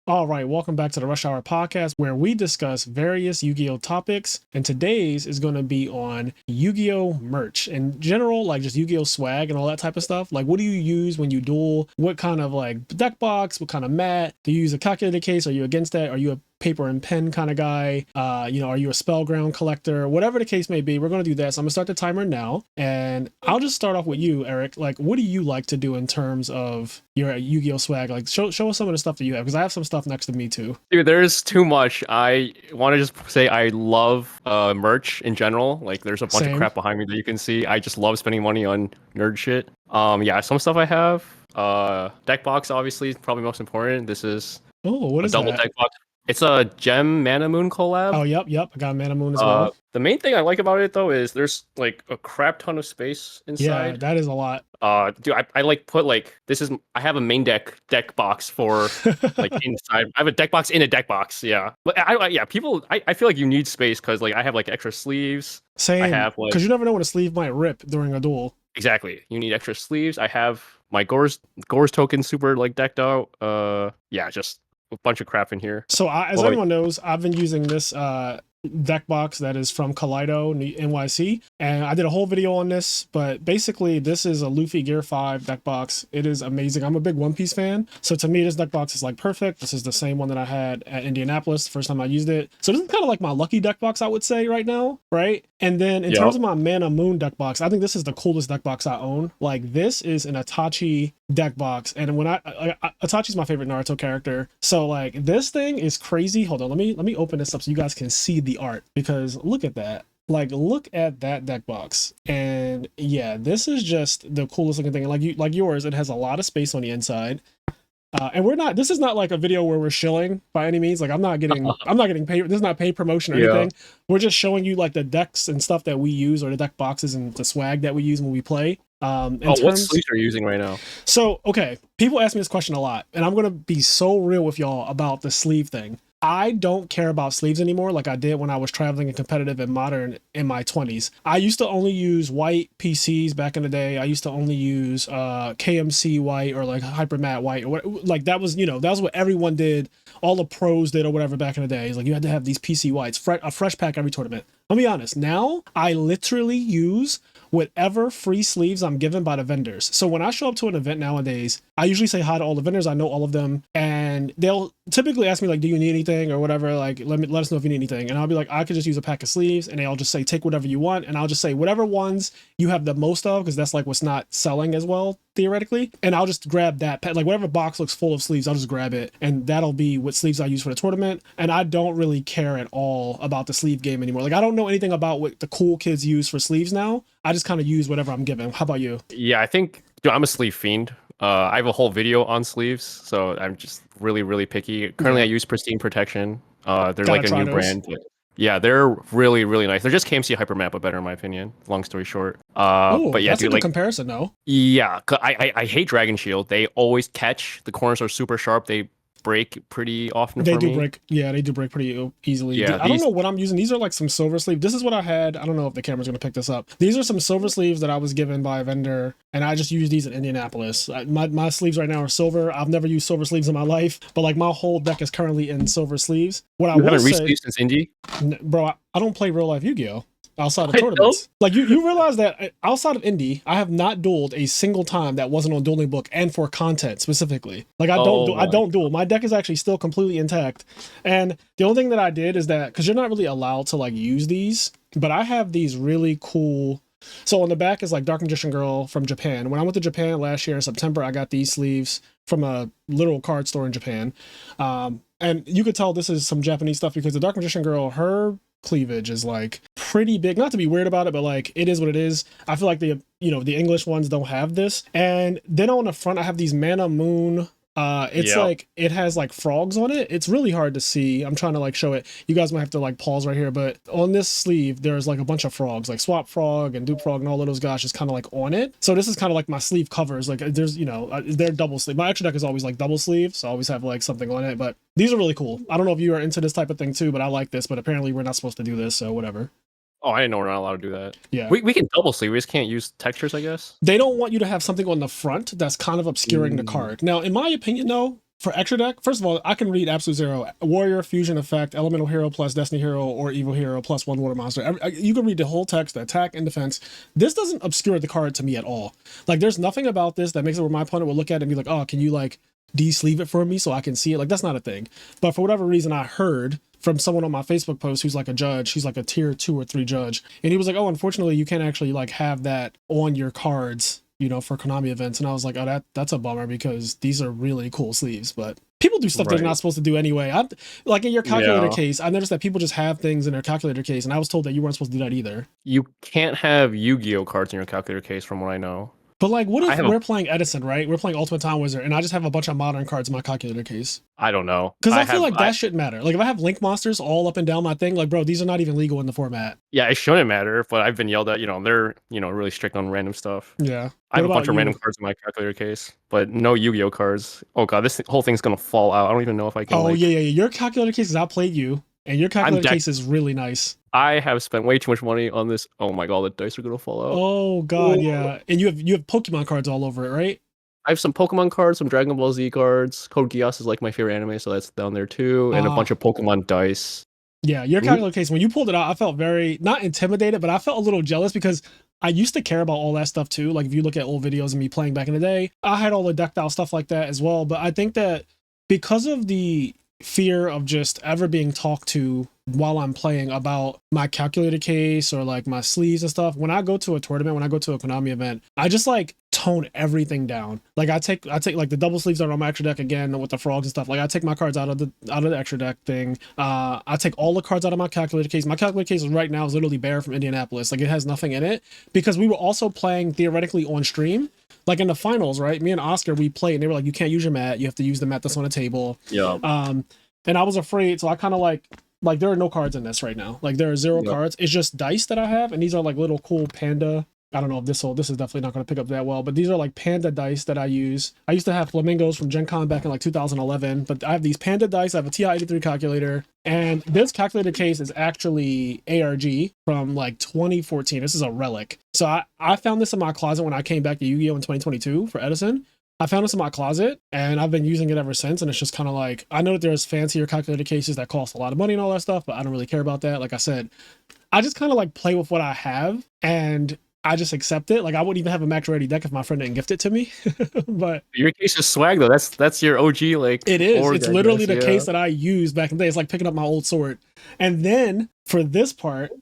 All right, welcome back to the Rush Hour podcast where we discuss various Yu-Gi-Oh topics. And today's is going to be on Yu-Gi-Oh merch in general, like just Yu-Gi-Oh swag and all that type of stuff. Like, what do you use when you duel? What kind of like deck box? What kind of mat? Do you use a calculator case? Are you against that? Are you a paper and pen kind of guy? Are you a spellground collector? Whatever the case may be, we're going to do that. So I'm going to start the timer now. And I'll just start off with you, Eric. Like, what do you like to do in terms of your Yu-Gi-Oh swag? Like, show us some of the stuff that you have, because I have some stuff next to me too. Dude, there's too much. I want to just say I love merch in general. Like, there's a bunch of Same. crap behind me that you can see. I just love spending money on nerd shit. Yeah, some stuff I have. Deck box obviously is probably most important. This is Oh, what a is double that? deck box. It's a Gem Mana Moon collab. Oh, yep. I got Mana Moon as well. The main thing I like about it though is there's like a crap ton of space Yeah, inside. that is a lot. Dude, I like put like I have a main deck box for like inside. I have a deck box in a deck box. Yeah, but yeah, I feel like you need space because like I have like extra sleeves. I Same, have like because you never know when a sleeve might rip during a duel. exactly. You need extra sleeves. I have my Gore's token super like decked out. Yeah, just a bunch of crap in here. So, as What about everyone knows, I've been using this deck box that is from Kaleido NYC, and I did a whole video on this. But basically, this is a Luffy Gear 5 deck box. It is amazing. I'm a big One Piece fan, so to me, this deck box is like perfect. This is the same one that I had at Indianapolis the first time I used it. So this is kind of like my lucky deck box, I would say, right now, right? And then in terms of my Mana Moon deck box, I think this is the coolest deck box I own. Like, this is an Itachi deck box, and when Itachi's my favorite Naruto character, so like this thing is crazy. Hold on, let me open this up so you guys can see the art, because look at that. Like, look at that deck box. And yeah, this is just the coolest looking thing. Like yours, it has a lot of space on the inside. And this is not like a video where we're shilling by any means. Like, I'm not getting paid. This is not paid promotion or anything. We're just showing you like the decks and stuff that we use, or the deck boxes and the swag that we use when we play. what sleeves are you using right now? So, okay, people ask me this question a lot, and I'm going to be so real with y'all about the sleeve thing. I don't care about sleeves anymore like I did when I was traveling and competitive and modern in my 20s. I used to only use white PCs back in the day. I used to only use KMC white or like hyper matte white, or what, like that was what everyone did. All the pros did or whatever back in the day. It's like you had to have these PC whites, a fresh pack every tournament. I'll be honest. Now I literally use whatever free sleeves I'm given by the vendors. So when I show up to an event nowadays, I usually say hi to all the vendors. I know all of them, and they'll typically ask me like, "Do you need anything or whatever?" Like, let us know if you need anything, and I'll be like, "I could just use a pack of sleeves," and they'll just say, "Take whatever you want," and I'll just say whatever ones you have the most of, because that's like what's not selling as well theoretically, and I'll just grab that pack. Like, whatever box looks full of sleeves, I'll just grab it, and that'll be what sleeves I use for the tournament. And I don't really care at all about the sleeve game anymore. Like, I don't know anything about what the cool kids use for sleeves now. I just kind of use whatever I'm given. How about you? Yeah, I think dude, I'm a sleeve fiend. I have a whole video on sleeves, so I'm just really, really picky. Currently, I use Pristine Protection. They're Gotta like a try new those. brand. But yeah, they're really, really nice. They're just KMC Hypermap, but better in my opinion. Long story short. Oh, But yeah, that's a dude, good like comparison though. yeah, I hate Dragon Shield. They always catch. The corners are super sharp. They break pretty often They for do me. break. Yeah, they do break pretty easily. Yeah, I don't these know what I'm using. These are like some silver sleeve. This is what I had. I don't know if the camera's gonna pick this up. These are some silver sleeves that I was given by a vendor, and I just use these in Indianapolis. My sleeves right now are silver. I've never used silver sleeves in my life, but like my whole deck is currently in silver sleeves. What I you will haven't say, re-sleeved since Indie. bro, I don't play real life Yu-Gi-Oh outside of I don't. tournaments. Like, you realize that outside of indie, I have not dueled a single time that wasn't on Dueling Book and for content specifically. Like, Oh I my. don't duel. My deck is actually still completely intact. And the only thing that I did is that, because you're not really allowed to like use these, but I have these really cool. So on the back is like Dark Magician Girl from Japan. When I went to Japan last year in September, I got these sleeves from a literal card store in Japan. And you could tell this is some Japanese stuff, because the Dark Magician Girl, her cleavage is like pretty big. Not to be weird about it, but like it is what it is. I feel like the English ones don't have this. And then on the front, I have these Mana Moon. It's Yeah. like it has like frogs on it. It's really hard to see. I'm trying to like show it. You guys might have to like pause right here, but on this sleeve, there's like a bunch of frogs, like Swap Frog and Dupe Frog and all of those guys just kind of like on it. So this is kind of like my sleeve covers. Like, there's they're double sleeve. My extra deck is always like double sleeve, so I always have like something on it. But these are really cool. I don't know if you are into this type of thing too, but I like this. But apparently we're not supposed to do this, so whatever. Oh, I didn't know we're not allowed to do that. Yeah. We can double sleeve. We just can't use textures, I guess. They don't want you to have something on the front that's kind of obscuring the Mm. card. Now, in my opinion, though, For extra deck, first of all, I can read Absolute Zero. Warrior, Fusion Effect, Elemental Hero plus Destiny Hero or Evil Hero plus one Water Monster. You can read the whole text, the attack and defense. This doesn't obscure the card to me at all. Like, there's nothing about this that makes it where my opponent will look at it and be like, oh, can you like de-sleeve it for me so I can see it? Like, that's not a thing. But for whatever reason, I heard from someone on my Facebook post who's like a judge, he's like a tier 2 or 3 judge, and he was like, oh, unfortunately you can't actually like have that on your cards, you know, for Konami events. And I was like, oh, that's a bummer, because these are really cool sleeves. But people do stuff they're not supposed to do anyway. Like in your calculator case, I noticed that people just have things in their calculator case, and I was told that you weren't supposed to do that either. You can't have Yu-Gi-Oh cards in your calculator case, from what I know. But like, what if we're playing Edison, right? We're playing Ultimate Time Wizard, and I just have a bunch of modern cards in my calculator case. I don't know. Because I feel like that shouldn't matter. Like, if I have Link monsters all up and down my thing, like, bro, these are not even legal in the format. Yeah, it shouldn't matter, but I've been yelled at, you know, they're, you know, really strict on random stuff. Yeah. I have a bunch of random cards in my calculator case, but no Yu-Gi-Oh cards. Oh god, this whole thing's gonna fall out. I don't even know if I can. Oh, yeah. Your calculator case is outplayed you, and your calculator case is really nice. I have spent way too much money on this. Oh my god, the dice are gonna fall out. Oh god, yeah. And you have Pokemon cards all over it, right? I have some Pokemon cards, some Dragon Ball Z cards. Code Geass is like my favorite anime, so that's down there too, and a bunch of Pokemon dice. Yeah, your calculator case, when you pulled it out, I felt very, not intimidated, but I felt a little jealous, because I used to care about all that stuff too. Like, if you look at old videos of me playing back in the day, I had all the decked out stuff like that as well. But I think that because of the fear of just ever being talked to while I'm playing about my calculator case or like my sleeves and stuff, when I go to a tournament, when I go to a Konami event, I just like tone everything down. Like, I take like the double sleeves that are on my extra deck again with the frogs and stuff. Like, I take my cards out of the extra deck thing. I take all the cards out of my calculator case. My calculator case right now is literally bare from Indianapolis. Like, it has nothing in it, because we were also playing theoretically on stream. Like in the finals, right? Me and Oscar, we played, and they were like, you can't use your mat. You have to use the mat that's on the table. Yeah. And I was afraid, so I kind of like there are no cards in this right now. Like, there are 0 cards. It's just dice that I have, and these are like little cool panda. I don't know if this is definitely not going to pick up that well, but these are like panda dice that I use. I used to have flamingos from Gen Con back in like 2011, but I have these panda dice. I have a TI-83 calculator, and this calculator case is actually ARG from like 2014. This is a relic. So I found this in my closet when I came back to Yu-Gi-Oh in 2022 for Edison. I found this in my closet, and I've been using it ever since. And it's just kind of like, I know that there's fancier calculator cases that cost a lot of money and all that stuff, but I don't really care about that. Like I said, I just kind of like play with what I have, and I just accept it. Like, I wouldn't even have a max ready deck if my friend didn't gift it to me. But your case is swag though. That's your OG, like, it is. It's literally the case that I used back in the day. It's like picking up my old sword. And then for this part,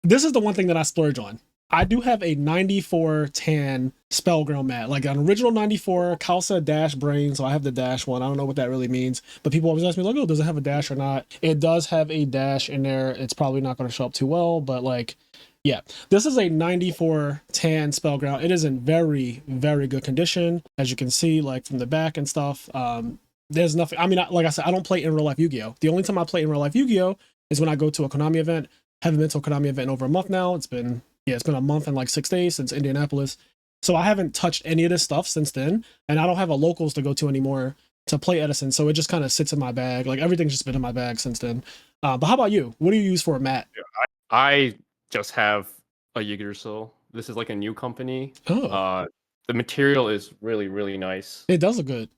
this is the one thing that I splurge on. I do have a 94 tan Spellground mat, like an original 94 Kalsa Dash Brain. So I have the Dash one. I don't know what that really means, but people always ask me like, oh, does it have a dash or not? It does have a dash in there. It's probably not going to show up too well, but like, yeah, this is a 94 tan Spellground. It is in very, very good condition, as you can see, like from the back and stuff. There's nothing. I mean, like I said, I don't play in real life Yu-Gi-Oh. The only time I play in real life Yu-Gi-Oh is when I go to a Konami event. Haven't been to a Konami event in over a month now. It's been a month and like 6 days since Indianapolis. So I haven't touched any of this stuff since then, and I don't have a locals to go to anymore to play Edison. So it just kind of sits in my bag. Like, everything's just been in my bag since then. But how about you? What do you use for a mat? I just have a Yugioh. This is like a new company. Oh. The material is really, really nice. It does look good.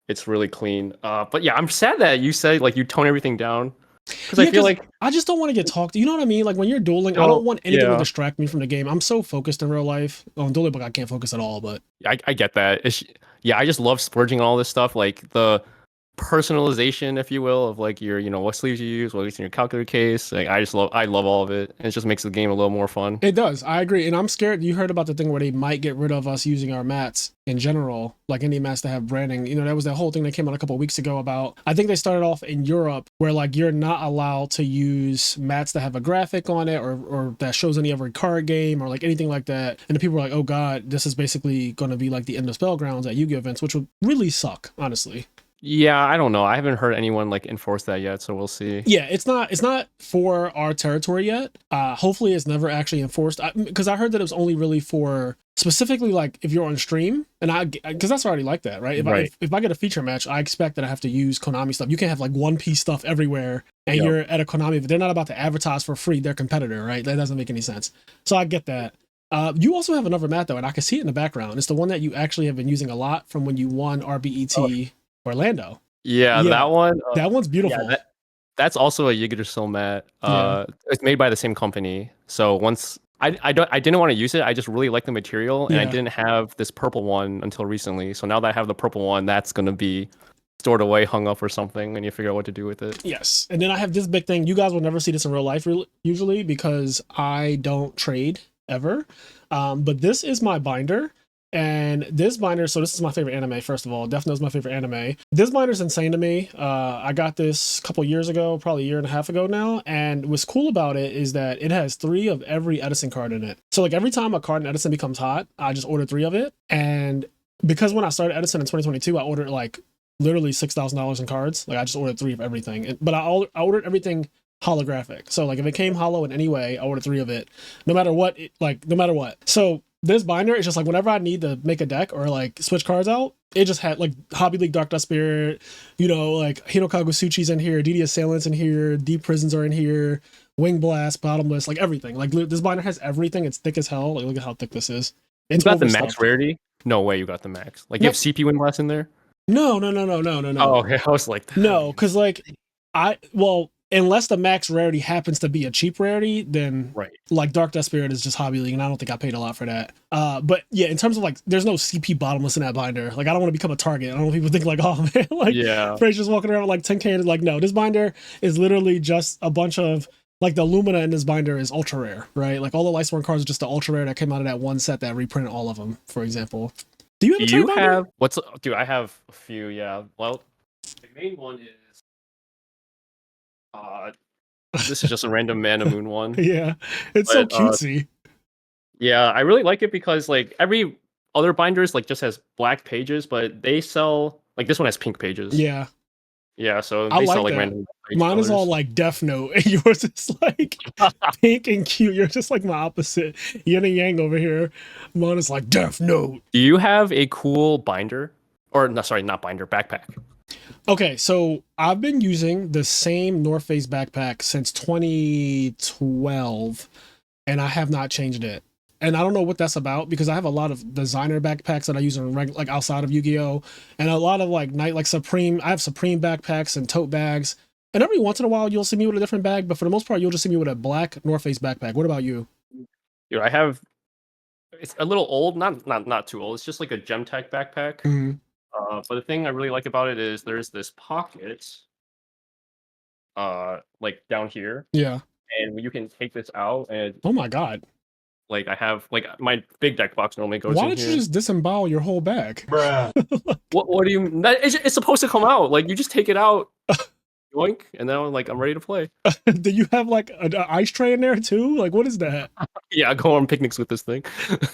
It's really clean. But yeah, I'm sad that you said like you tone everything down. Because I feel like I just don't want to get talked to. You know what I mean? Like, when you're dueling, I don't want anything to distract me from the game. I'm so focused in real life. On dueling book, I can't focus at all. But I get that. I just love splurging on all this stuff, like the personalization, if you will, of like your, you know, what sleeves you use, what's in your calculator case. Like, I love all of it, and it just makes the game a little more fun. It does. I agree, and I'm scared. You heard about the thing where they might get rid of us using our mats in general, like any mats that have branding. You know, that was that whole thing that came out a couple of weeks ago about. I think they started off in Europe where like you're not allowed to use mats that have a graphic on it or that shows any other card game or like anything like that. And the people were like, oh god, this is basically going to be like the end of Spellgrounds at Yu-Gi-Oh events, which would really suck, honestly. Yeah, I don't know. I haven't heard anyone like enforce that yet, so we'll see. Yeah, it's not for our territory yet. Hopefully it's never actually enforced, because I heard that it was only really for specifically like if you're on stream, and because that's already like that, right? If I get a feature match, I expect that I have to use Konami stuff. You can't have like One Piece stuff everywhere, and you're at a Konami, but they're not about to advertise for free their competitor, right? That doesn't make any sense. So I get that. You also have another mat though, and I can see it in the background. It's the one that you actually have been using a lot from when you won RBET Orlando. Yeah, Yeah, that one. that one's Yeah, beautiful. that's also a Yugioh mat. Yeah. It's made by the same company. So once I didn't want to use it. I just really like the material, and I Yeah. didn't have this purple one until recently. So now that I have the purple one, that's gonna be stored away, hung up or something, and you figure out what to do with it. Yes. And then I have this big thing. You guys will never see this in real life usually because I don't trade ever. But this is my binder. And this binder, so this is my favorite anime, first of all. Death Note is my favorite anime. This binder is insane to me. I got this a couple years ago, probably a year and a half ago now. And what's cool about it is that it has 3 of every Edison card in it. So like every time a card in Edison becomes hot, I just order 3 of it. And because when I started Edison in 2022, I ordered like literally $6,000 in cards. Like I just ordered 3 of everything, but I ordered everything holographic. So like if it came hollow in any way, I ordered 3 of it, no matter what. No matter what. So this binder is just like whenever I need to make a deck or like switch cards out, it just had like Hobby League Dark Dust Spirit, like Hinokawa Suchi's in here, DD Assailants in here, Deep Prisons are in here, Wing Blast, Bottomless, like everything. Like this binder has everything. It's thick as hell. Like look at how thick this is. You It's got the max overstuffed. rarity? No way, you got the max. Like you No, have CP Wind Blast in there? no. Oh, okay. I was like, No, because like unless the max rarity happens to be a cheap rarity, then right. like Dark Death Spirit is just Hobby League, and I don't think I paid a lot for that. But yeah, in terms of like, there's no CP bottomless in that binder. Like I don't want to become a target. I don't want people think like, oh man, like Yeah. Frazier's walking around with like 10K. And like, no, this binder is literally just a bunch of like the Lumina in this binder is ultra rare, right? Like all the Lightsworn cards are just the ultra rare that came out of that one set that reprinted all of them, for example. Do you have a trade binder? Dude, I have a few, yeah. Well, the main one is this is just a random Man of Moon one. Yeah, it's so But, cutesy. Yeah, I really like it because like every other binders like just has black pages, but they sell like this one has pink pages. Yeah. Yeah, so I they like sell like that. random Mine is all colors. like Death Note, and yours is like pink and cute. You're just like my opposite, yin and yang over here. Mine is like Death Note. Do you have a cool binder? Or no, sorry, not binder, backpack. Okay, so I've been using the same North Face backpack since 2012, and I have not changed it. And I don't know what that's about because I have a lot of designer backpacks that I use in like outside of Yu-Gi-Oh, and a lot of like Supreme. I have Supreme backpacks and tote bags. And every once in a while, you'll see me with a different bag, but for the most part, you'll just see me with a black North Face backpack. What about you? Dude, I have it's a little old, not too old. It's just like a Gemtech backpack. Mm-hmm. But the thing I really like about it is there's this pocket, like down here, Yeah. and you can take this out, and Oh my God. like I have like my big deck box normally goes Why in don't here. you just disembowel your whole bag? Bruh. What do you mean? It's supposed to come out. Like you just take it out, yoink, and then I'm ready to play. Do you have like an ice tray in there too? Like, what is that? Yeah, I go on picnics with this thing.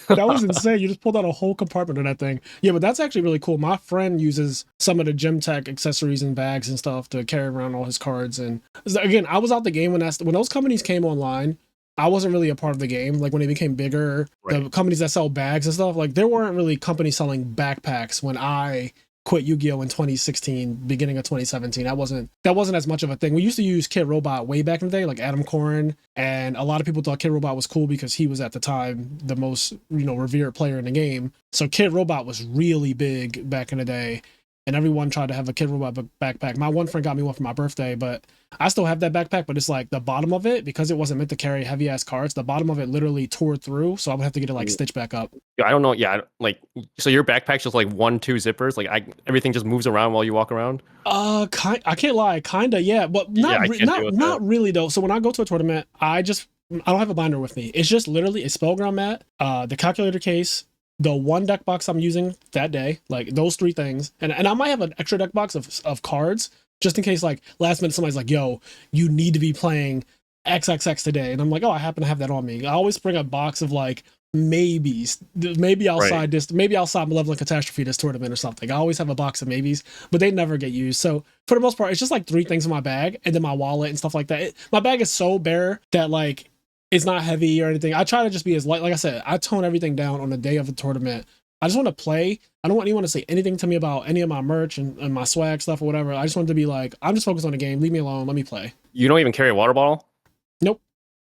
That was insane. You just pulled out a whole compartment of that thing. Yeah, but that's actually really cool. My friend uses some of the gym tech accessories and bags and stuff to carry around all his cards. And again, I was out the game when those companies came online. I wasn't really a part of the game. Like when they became bigger, Right. the companies that sell bags and stuff, like there weren't really companies selling backpacks when I quit Yu-Gi-Oh in 2016, beginning of 2017. That wasn't as much of a thing. We used to use Kid Robot way back in the day, like Adam Corrin, and a lot of people thought Kid Robot was cool because he was at the time the most, revered player in the game. So Kid Robot was really big back in the day, and everyone tried to have a Kid Robot backpack. My one friend got me one for my birthday, but I still have that backpack, but it's like the bottom of it, because it wasn't meant to carry heavy ass cards, the bottom of it literally tore through, so I would have to get it like stitched back up. Yeah, I don't know. Yeah, like so your backpack's just like 1-2 zippers. Like everything just moves around while you walk around. I can't lie, kinda, yeah, but Yeah, I can't deal with not that. really though. So when I go to a tournament, I don't have a binder with me. It's just literally a Spellground mat, the calculator case, the one deck box I'm using that day, like those 3 things, and I might have an extra deck box of cards just in case like last minute somebody's like, yo, you need to be playing XXX today, and I'm like, oh, I happen to have that on me. I always bring a box of like maybes, maybe outside Malevolent Catastrophe this tournament or something. I always have a box of maybes, but they never get used. So for the most part, it's just like 3 things in my bag and then my wallet and stuff like that. My bag is so bare that like it's not heavy or anything. I try to just be as light. Like I said, I tone everything down on the day of the tournament. I just want to play. I don't want anyone to say anything to me about any of my merch and my swag stuff or whatever. I just want to be like, I'm just focused on the game. Leave me alone. Let me play. You don't even carry a water bottle? Nope.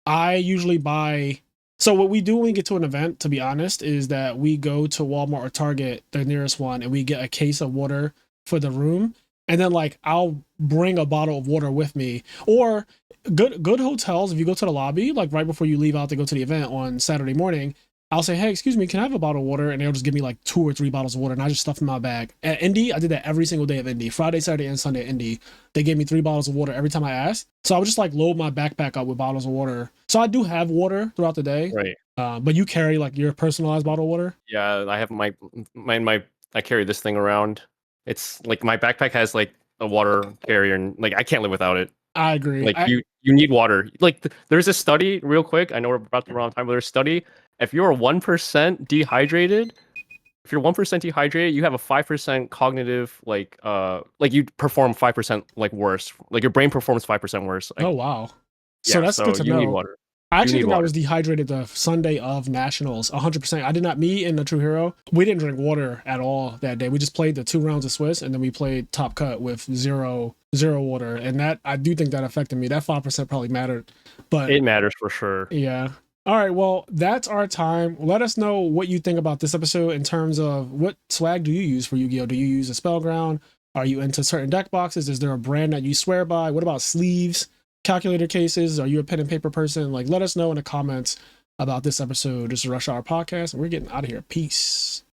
I usually buy. So what we do when we get to an event, to be honest, is that we go to Walmart or Target, the nearest one, and we get a case of water for the room. and then like I'll bring a bottle of water with me. Or good hotels, if you go to the lobby like right before you leave out to go to the event on Saturday morning, I'll say, hey, excuse me, can I have a bottle of water? And they'll just give me like 2 or 3 bottles of water, and I just stuff them in my bag. At Indy, I did that every single day of Indy. Friday, Saturday, and Sunday at Indy, they gave me 3 bottles of water every time I asked. So I would just like load my backpack up with bottles of water. So I do have water throughout the day. Right. But you carry like your personalized bottle of water? Yeah, I have my I carry this thing around. It's like my backpack has like a water carrier, and like I can't live without it. I agree. Like you need water. Like there's a study, real quick. I know we're about to run out of time, but there's a study. If you're 1% dehydrated, you have a 5% cognitive like you perform 5% like worse. Like your brain performs 5% worse. Like, Oh wow. So that's good to you know. need water. I actually need think I water. was dehydrated the Sunday of Nationals, 100%. I did not, me and the True Hero, we didn't drink water at all that day. We just played the 2 rounds of Swiss, and then we played Top Cut with zero water. And that, I do think that affected me. That 5% probably mattered. But It matters for sure. yeah. All right, well, that's our time. Let us know what you think about this episode in terms of what swag do you use for Yu-Gi-Oh? Do you use a Spellground? Are you into certain deck boxes? Is there a brand that you swear by? What about sleeves? Calculator cases? Are you a pen and paper person? Like, let us know in the comments about this episode. This is Rush Hour Podcast, and we're getting out of here. Peace.